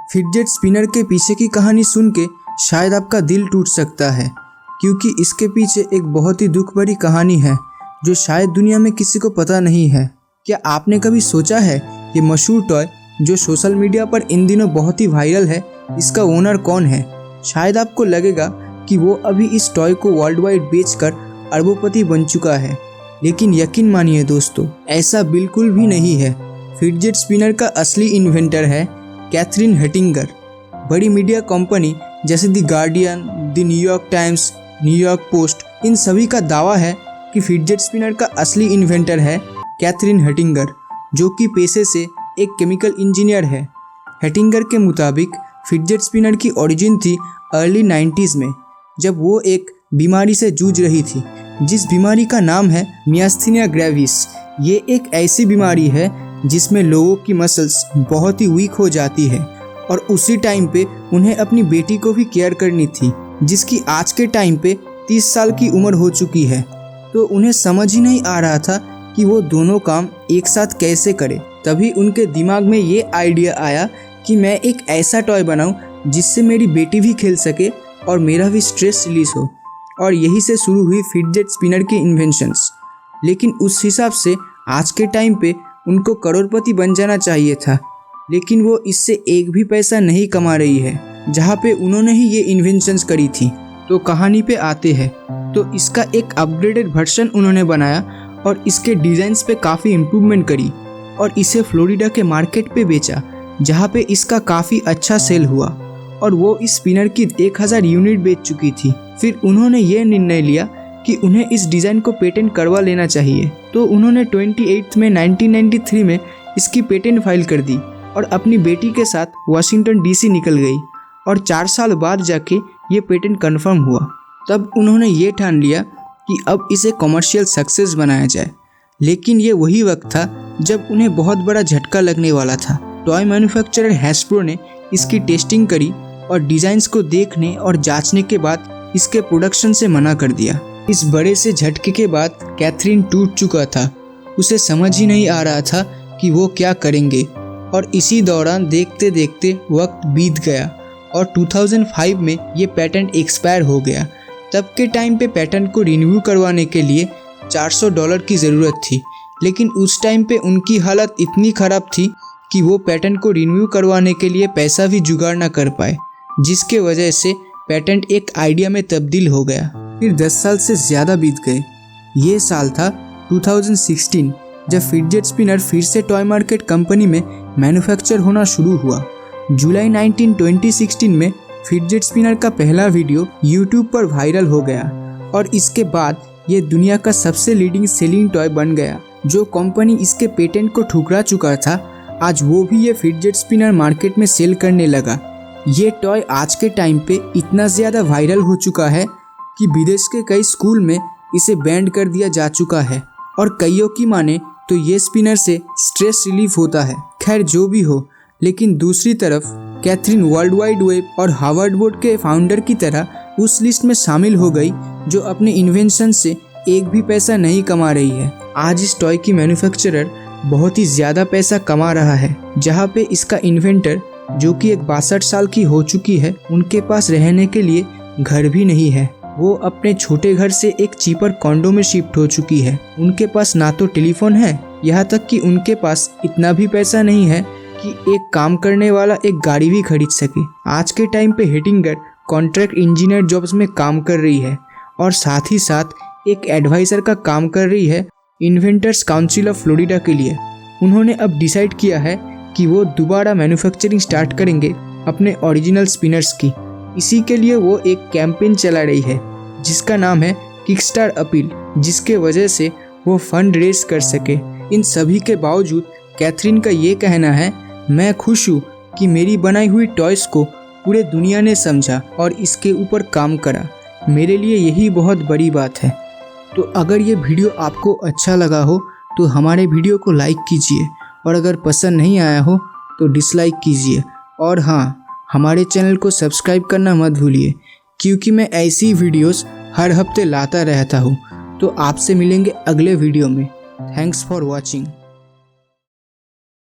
Fidget spinner के पीछे की कहानी सुन के शायद आपका दिल टूट सकता है, क्योंकि इसके पीछे एक बहुत ही दुख भरी कहानी है जो शायद दुनिया में किसी को पता नहीं है। क्या आपने कभी सोचा है ये मशहूर टॉय जो सोशल मीडिया पर इन दिनों बहुत ही वायरल है, इसका ओनर कौन है? शायद आपको लगेगा कि वो अभी इस टॉय को वर्ल्ड वाइड बेचकर अरबोपति बन चुका है, लेकिन यकीन मानिए दोस्तों, ऐसा बिल्कुल भी नहीं है। फिडजेट स्पिनर का असली इन्वेंटर है कैथरीन हटिंगर। बड़ी मीडिया कंपनी जैसे the Guardian, the New York Times, New York Post, इन सभी का दावा है कि फिडजेट स्पिनर का असली इन्वेंटर है कैथरीन हटिंगर, जो कि पेशे से एक केमिकल इंजीनियर है। हटिंगर के मुताबिक फिडजेट स्पिनर की ओरिजिन थी अर्ली 90s में, जब वो एक बीमारी से जूझ रही थी, जिस बीमारी का नाम है मियास्थीनिया ग्रेविस। ये एक ऐसी बीमारी है जिसमें लोगों की मसल्स बहुत ही वीक हो जाती है और उसी टाइम पे उन्हें अपनी बेटी को भी केयर करनी थी, जिसकी आज के टाइम पे 30 साल की उम्र हो चुकी है। तो उन्हें समझ ही नहीं आ रहा था कि वो दोनों काम एक साथ कैसे करें। तभी उनके दिमाग में ये आइडिया आया कि मैं एक ऐसा टॉय बनाऊं जिससे मेरी बेटी भी खेल सके और मेरा भी स्ट्रेस रिलीज हो। और यही से शुरू हुई फिडजेट स्पिनर की इन्वेंशंस। लेकिन उस हिसाब से आज के टाइम पे उनको करोड़पति बन जाना चाहिए था, लेकिन वो इससे एक भी पैसा नहीं कमा रही है, जहाँ पे उन्होंने ही ये इन्वेंशंस करी थी। तो कहानी पे आते हैं। तो इसका एक अपग्रेडेड वर्जन उन्होंने बनाया और इसके डिज़ाइंस पे काफ़ी इम्प्रूवमेंट करी और इसे फ्लोरिडा के मार्केट पे बेचा, जहाँ पे इसका काफ़ी अच्छा सेल हुआ और वो इस स्पिनर की 1000 यूनिट बेच चुकी थी। फिर उन्होंने ये निर्णय लिया कि उन्हें इस डिज़ाइन को पेटेंट करवा लेना चाहिए। तो उन्होंने 28 में 1993 में इसकी पेटेंट फाइल कर दी और अपनी बेटी के साथ वाशिंगटन डीसी निकल गई और 4 साल बाद जाके ये पेटेंट कंफर्म हुआ। तब उन्होंने ये ठान लिया कि अब इसे कमर्शियल सक्सेस बनाया जाए। लेकिन ये वही वक्त था जब उन्हें बहुत बड़ा झटका लगने वाला था। टॉय मैन्युफैक्चरर हैस्ब्रो ने इसकी टेस्टिंग करी और डिज़ाइंस को देखने और जांचने के बाद इसके प्रोडक्शन से मना कर दिया। इस बड़े से झटके के बाद कैथरीन टूट चुका था। उसे समझ ही नहीं आ रहा था कि वो क्या करेंगे और इसी दौरान देखते देखते वक्त बीत गया और 2005 में ये पेटेंट एक्सपायर हो गया। तब के टाइम पे पेटेंट को रिन्यू करवाने के लिए $400 की ज़रूरत थी, लेकिन उस टाइम पे उनकी हालत इतनी ख़राब थी कि वो पेटेंट को रिन्यू करवाने के लिए पैसा भी जुगाड़ ना कर पाए, जिसके वजह से पेटेंट एक आइडिया में तब्दील हो गया। फिर 10 साल से ज़्यादा बीत गए। ये साल था 2016, जब फिडजेट स्पिनर फिर से टॉय मार्केट कंपनी में मैन्युफैक्चर होना शुरू हुआ। जुलाई 19, 2016 में फिडजेट स्पिनर का पहला वीडियो यूट्यूब पर वायरल हो गया और इसके बाद ये दुनिया का सबसे लीडिंग सेलिंग टॉय बन गया। जो कंपनी इसके पेटेंट को ठुकरा चुका था, आज वो भी ये फिडजेट स्पिनर मार्केट में सेल करने लगा। ये टॉय आज के टाइम पे इतना ज़्यादा वायरल हो चुका है कि विदेश के कई स्कूल में इसे बैन कर दिया जा चुका है और कईयों की माने तो ये स्पिनर से स्ट्रेस रिलीफ होता है। खैर जो भी हो, लेकिन दूसरी तरफ कैथरीन वर्ल्ड वाइड वेब और हार्वर्ड बोर्ड के फाउंडर की तरह उस लिस्ट में शामिल हो गई जो अपने इन्वेंशन से एक भी पैसा नहीं कमा रही है। आज इस टॉय की मैन्युफैक्चरर बहुत ही ज़्यादा पैसा कमा रहा है, जहाँ पे इसका इन्वेंटर जो कि एक 62 साल की हो चुकी है, उनके पास रहने के लिए घर भी नहीं है। वो अपने छोटे घर से एक चीपर कॉन्डो में शिफ्ट हो चुकी है। उनके पास ना तो टेलीफोन है, यहाँ तक कि उनके पास इतना भी पैसा नहीं है कि एक काम करने वाला एक गाड़ी भी खरीद सके। आज के टाइम पे हटिंगर कॉन्ट्रैक्ट इंजीनियर जॉब्स में काम कर रही है और साथ ही साथ एक एडवाइज़र का काम कर रही है इन्वेंटर्स काउंसिल ऑफ फ्लोरिडा के लिए। उन्होंने अब डिसाइड किया है कि वो दोबारा मैन्युफैक्चरिंग स्टार्ट करेंगे अपने ओरिजिनल स्पिनर्स की। इसी के लिए वो एक कैंपेन चला रही है जिसका नाम है किकस्टार अपील, जिसके वजह से वो फंड रेज कर सके। इन सभी के बावजूद कैथरीन का ये कहना है, मैं खुश हूँ कि मेरी बनाई हुई टॉयज़ को पूरे दुनिया ने समझा और इसके ऊपर काम करा। मेरे लिए यही बहुत बड़ी बात है। तो अगर ये वीडियो आपको अच्छा लगा हो तो हमारे वीडियो को लाइक कीजिए और अगर पसंद नहीं आया हो तो डिसलाइक कीजिए। और हाँ, हमारे चैनल को सब्सक्राइब करना मत भूलिए, क्योंकि मैं ऐसी वीडियोस हर हफ्ते लाता रहता हूँ। तो आपसे मिलेंगे अगले वीडियो में। Thanks for watching.